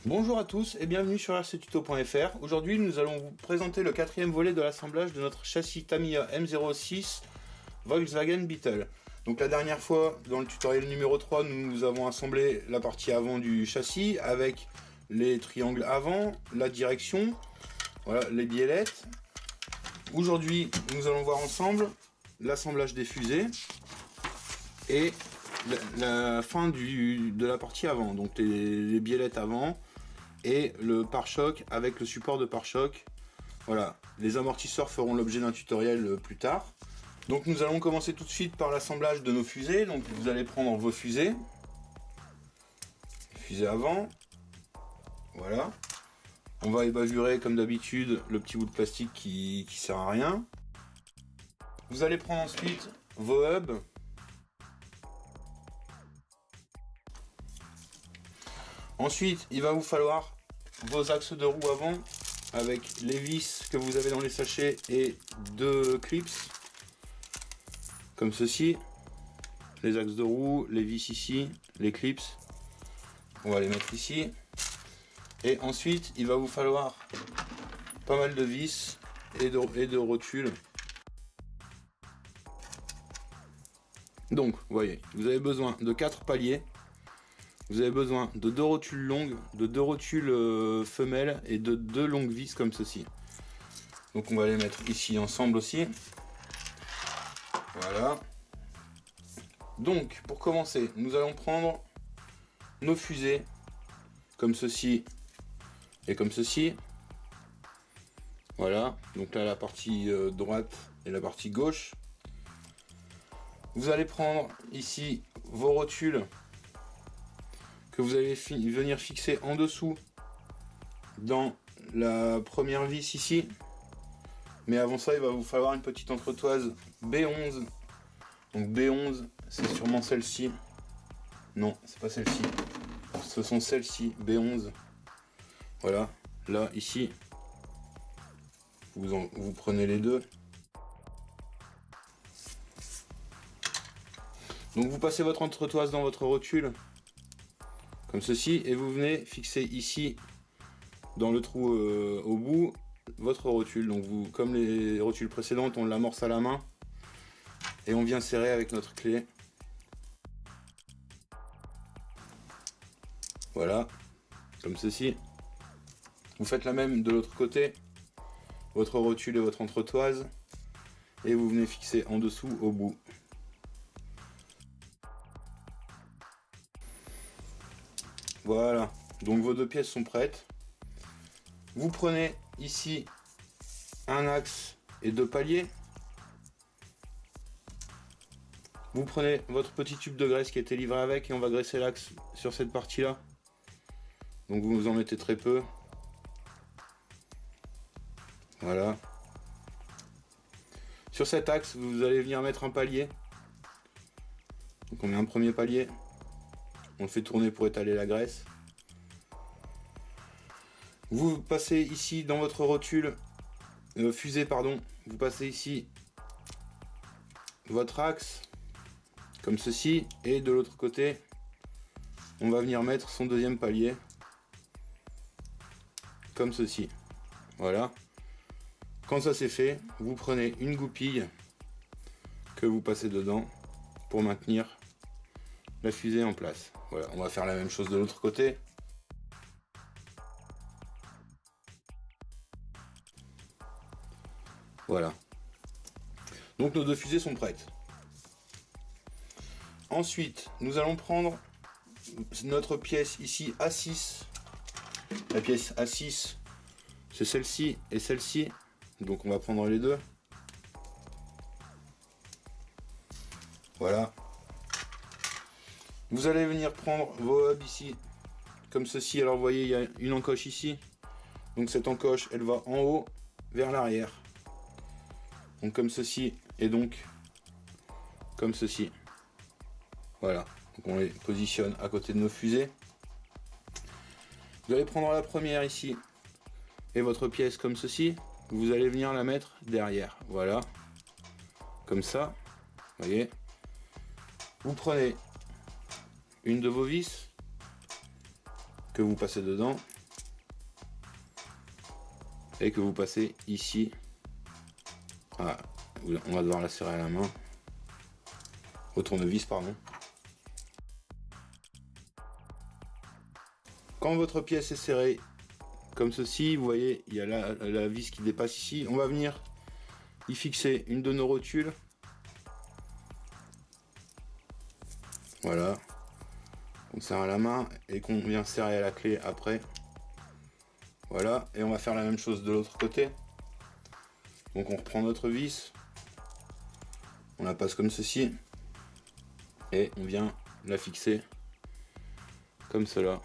Bonjour à tous et bienvenue sur rctuto.fr. Aujourd'hui nous allons vous présenter le quatrième volet de l'assemblage de notre châssis Tamiya M06 Volkswagen Beetle. Donc la dernière fois, dans le tutoriel numéro 3, nous avons assemblé la partie avant du châssis avec les triangles avant, la direction, voilà, les biellettes. Aujourd'hui nous allons voir ensemble l'assemblage des fusées et la fin de la partie avant, donc les biellettes avant et le pare-choc avec le support de pare-choc. Voilà, les amortisseurs feront l'objet d'un tutoriel plus tard. Donc nous allons commencer tout de suite par l'assemblage de nos fusées. Donc vous allez prendre vos fusées avant, voilà. On va ébavurer comme d'habitude le petit bout de plastique qui sert à rien. Vous allez prendre ensuite vos hubs. Ensuite, il va vous falloir vos axes de roue avant avec les vis que vous avez dans les sachets et deux clips comme ceci. Les axes de roue, les vis ici, les clips, on va les mettre ici. Et ensuite, il va vous falloir pas mal de vis et de rotules. Donc, vous voyez, vous avez besoin de 4 paliers. Vous avez besoin de 2 rotules longues, de 2 rotules femelles et de 2 longues vis comme ceci. Donc on va les mettre ici ensemble aussi. Voilà. Donc pour commencer, nous allons prendre nos fusées comme ceci et comme ceci. Voilà. Donc là la partie droite et la partie gauche. Vous allez prendre ici vos rotules que vous allez venir fixer en dessous dans la première vis ici. Mais avant ça, il va vous falloir une petite entretoise B11. Donc B11, c'est sûrement celle-ci. Non, c'est pas celle-ci. Ce sont celles-ci, B11. Voilà, là, ici. Vous prenez les deux. Donc vous passez votre entretoise dans votre rotule. Comme ceci, et vous venez fixer ici dans le trou au bout votre rotule. Donc vous, comme les rotules précédentes, on l'amorce à la main et on vient serrer avec notre clé. Voilà, comme ceci. Vous faites la même de l'autre côté, votre rotule et votre entretoise, et vous venez fixer en dessous au bout. Voilà, donc vos deux pièces sont prêtes. Vous prenez ici un axe et 2 paliers. Vous prenez votre petit tube de graisse qui a été livré avec et on va graisser l'axe sur cette partie-là. Donc vous en mettez très peu. Voilà. Sur cet axe, vous allez venir mettre un palier. Donc on met un premier palier. On le fait tourner pour étaler la graisse. Vous passez ici dans votre rotule, fusée pardon, vous passez ici votre axe, comme ceci, et de l'autre côté, on va venir mettre son deuxième palier, comme ceci. Voilà. Quand ça c'est fait, vous prenez une goupille que vous passez dedans pour maintenir la fusée en place. Voilà, on va faire la même chose de l'autre côté. Voilà. Donc nos deux fusées sont prêtes. Ensuite, nous allons prendre notre pièce ici A6. La pièce A6, c'est celle-ci et celle-ci. Donc on va prendre les deux. Voilà. Vous allez venir prendre vos hubs ici, comme ceci. Alors vous voyez, il y a une encoche ici. Donc cette encoche, elle va en haut vers l'arrière. Donc comme ceci, et donc comme ceci. Voilà. Donc on les positionne à côté de nos fusées. Vous allez prendre la première ici, et votre pièce comme ceci. Vous allez venir la mettre derrière. Voilà. Comme ça. Vous voyez. Vous prenez une de vos vis que vous passez dedans et que vous passez ici. Ah, on va devoir la serrer à la main, au tournevis pardon. Quand votre pièce est serrée comme ceci, vous voyez il y a la vis qui dépasse ici, on va venir y fixer une de nos rotules. Voilà, on serre à la main et qu'on vient serrer à la clé après. Voilà, et on va faire la même chose de l'autre côté. Donc on reprend notre vis, on la passe comme ceci et on vient la fixer comme cela.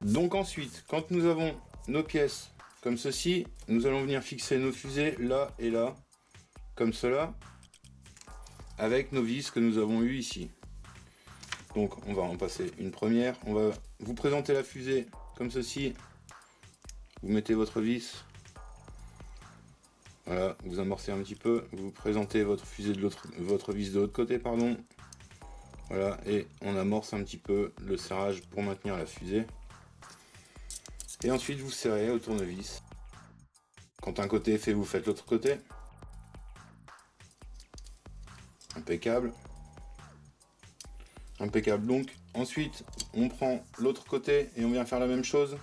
Donc ensuite, quand nous avons nos pièces comme ceci, nous allons venir fixer nos fusées là et là, comme cela, avec nos vis que nous avons eu ici. Donc on va en passer une première, on va vous présenter la fusée comme ceci, vous mettez votre vis, voilà, vous amorcez un petit peu, vous présentez votre fusée de votre vis de l'autre côté, pardon, voilà, et on amorce un petit peu le serrage pour maintenir la fusée. Et ensuite vous serrez au tournevis. Quand un côté est fait, vous faites l'autre côté. Impeccable. Impeccable. Donc ensuite on prend l'autre côté et on vient faire la même chose.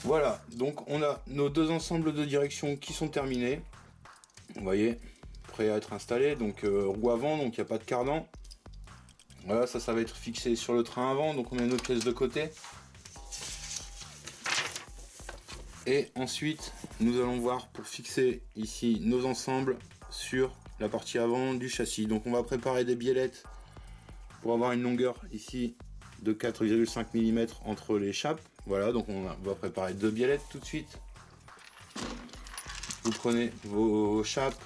Voilà, donc on a nos deux ensembles de directions qui sont terminés. Vous voyez, prêt à être installé. Donc roue avant, donc il n'y a pas de cardan. Voilà, ça va être fixé sur le train avant, donc on met nos pièces de côté. Et ensuite, nous allons voir pour fixer ici nos ensembles sur la partie avant du châssis. Donc on va préparer des biellettes pour avoir une longueur ici de 4,5 mm entre les chapes. Voilà, donc on va préparer deux biellettes tout de suite. Vous prenez vos chapes.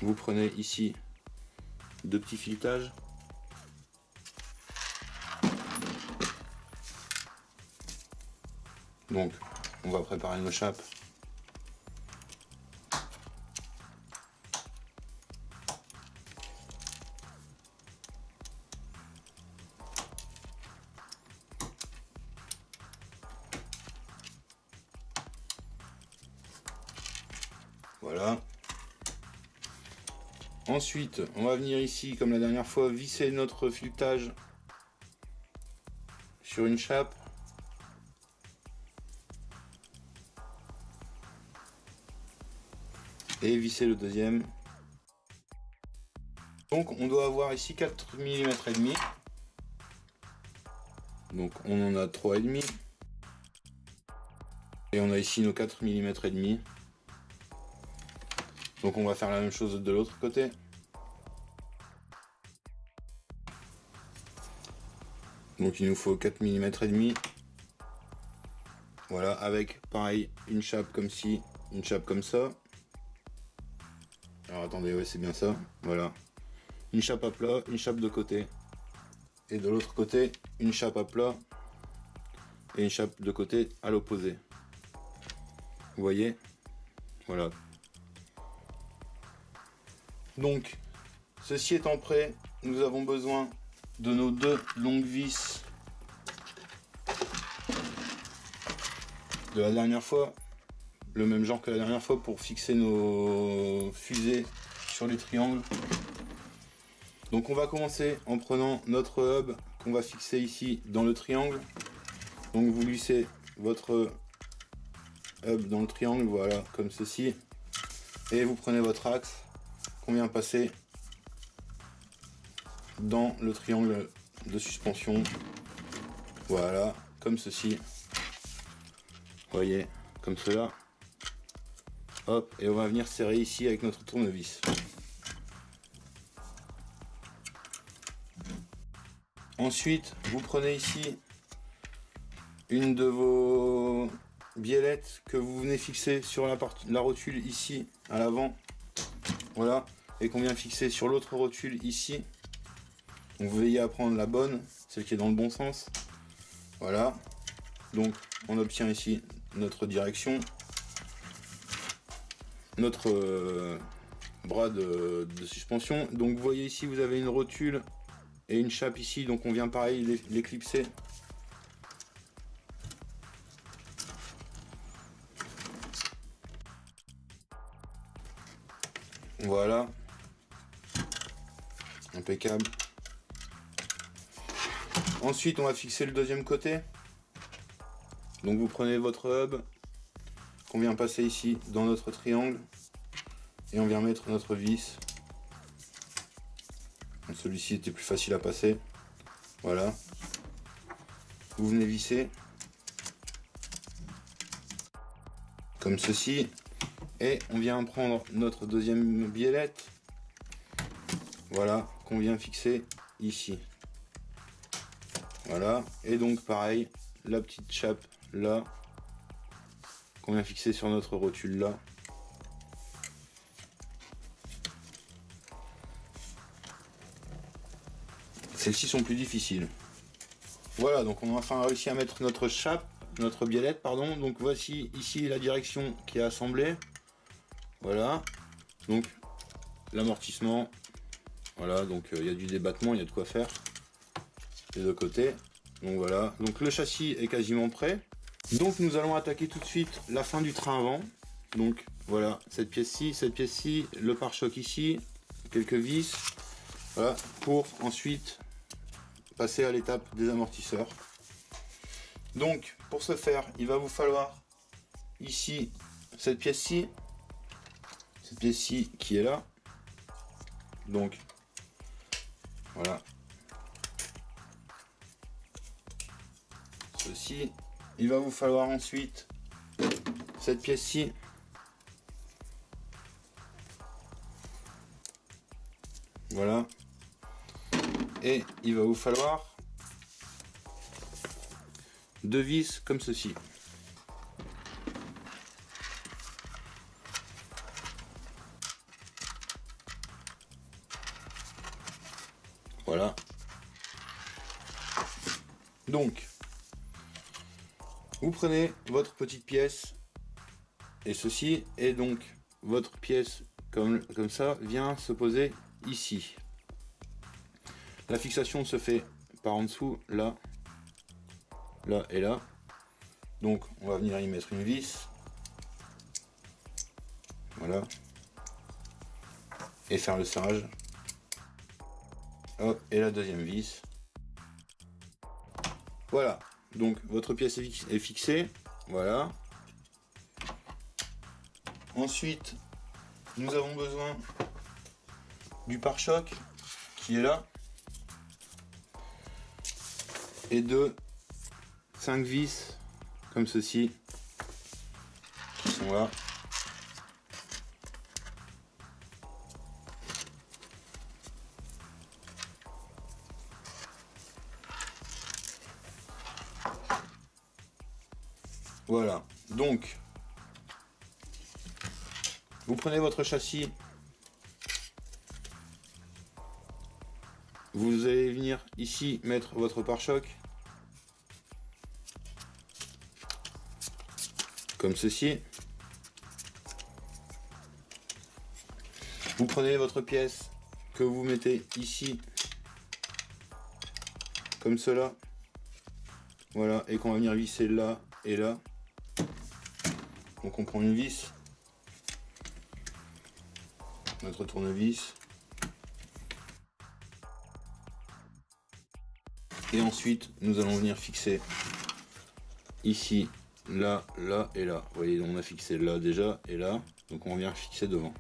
Vous prenez ici deux petits filetages. Donc on va préparer nos chapes. Voilà. Ensuite, on va venir ici, comme la dernière fois, visser notre filetage sur une chape. Et visser le deuxième. Donc on doit avoir ici 4 mm et demi. Donc on en a 3,5. Et on a ici nos 4 mm et demi. Donc on va faire la même chose de l'autre côté. Donc il nous faut 4 mm et demi. Voilà, avec pareil une chape comme ci, une chape comme ça. Alors attendez, ouais c'est bien ça. Voilà. Une chape à plat, une chape de côté. Et de l'autre côté, une chape à plat et une chape de côté à l'opposé. Vous voyez? Voilà. Donc, ceci étant prêt, nous avons besoin de nos deux longues vis de la dernière fois, le même genre que la dernière fois pour fixer nos fusées sur les triangles. Donc on va commencer en prenant notre hub qu'on va fixer ici dans le triangle. Donc vous glissez votre hub dans le triangle, voilà, comme ceci, et vous prenez votre axe qu'on vient passer dans le triangle de suspension, voilà, comme ceci, voyez, comme cela, hop, et on va venir serrer ici avec notre tournevis. Ensuite, vous prenez ici une de vos biellettes que vous venez fixer sur la rotule ici à l'avant, voilà, et qu'on vient fixer sur l'autre rotule ici. Donc vous veillez à prendre la bonne, celle qui est dans le bon sens. Voilà. Donc on obtient ici notre direction, notre bras de suspension. Donc vous voyez ici, vous avez une rotule et une chape ici. Donc on vient pareil les clipser. Voilà. Impeccable. Ensuite, on va fixer le deuxième côté. Donc vous prenez votre hub qu'on vient passer ici dans notre triangle et on vient mettre notre vis. Celui-ci était plus facile à passer. Voilà. Vous venez visser comme ceci et on vient prendre notre deuxième biellette. Voilà, qu'on vient fixer ici. Voilà, et donc pareil, la petite chape là, qu'on vient fixer sur notre rotule là. Celles-ci sont plus difficiles. Voilà, donc on a enfin réussi à mettre notre chape, notre biellette, pardon. Donc voici ici la direction qui est assemblée. Voilà, donc l'amortissement. Voilà, donc il y a du débattement, il y a de quoi faire des deux côtés. Donc voilà, donc le châssis est quasiment prêt. Donc nous allons attaquer tout de suite la fin du train avant. Donc voilà, cette pièce-ci, le pare-choc ici, quelques vis. Voilà, pour ensuite passer à l'étape des amortisseurs. Donc pour ce faire, il va vous falloir ici cette pièce-ci qui est là. Donc voilà, ceci. Il va vous falloir ensuite cette pièce-ci. Voilà. Et il va vous falloir deux vis comme ceci. Voilà. Donc, vous prenez votre petite pièce et ceci, et donc votre pièce comme ça vient se poser ici. La fixation se fait par en dessous, là, là et là. Donc on va venir y mettre une vis. Voilà. Et faire le serrage. Hop, et la deuxième vis. Voilà. Donc votre pièce est fixée. Voilà. Ensuite, nous avons besoin du pare-choc qui est là. Et de 5 vis comme ceci qui sont là. Voilà, donc vous prenez votre châssis, vous allez venir ici mettre votre pare-choc comme ceci. Vous prenez votre pièce que vous mettez ici comme cela, voilà, et qu'on va venir visser là et là. Donc on prend une vis, notre tournevis, et ensuite nous allons venir fixer ici, là, là et là. Vous voyez, on a fixé là déjà et là, donc on vient fixer devant.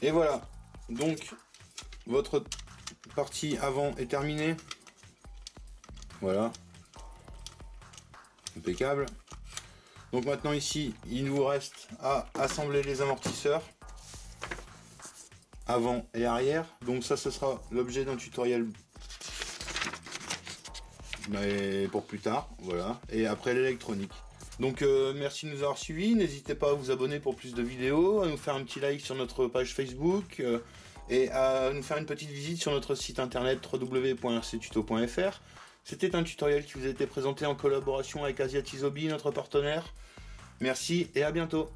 Et voilà, donc votre partie avant est terminée. Voilà, impeccable. Donc maintenant ici, il vous reste à assembler les amortisseurs avant et arrière. Donc ça, ce sera l'objet d'un tutoriel, mais pour plus tard. Voilà. Et après l'électronique. Donc merci de nous avoir suivis, n'hésitez pas à vous abonner pour plus de vidéos, à nous faire un petit like sur notre page Facebook et à nous faire une petite visite sur notre site internet www.rctuto.fr. C'était un tutoriel qui vous a été présenté en collaboration avec Asiatizobi, notre partenaire. Merci et à bientôt.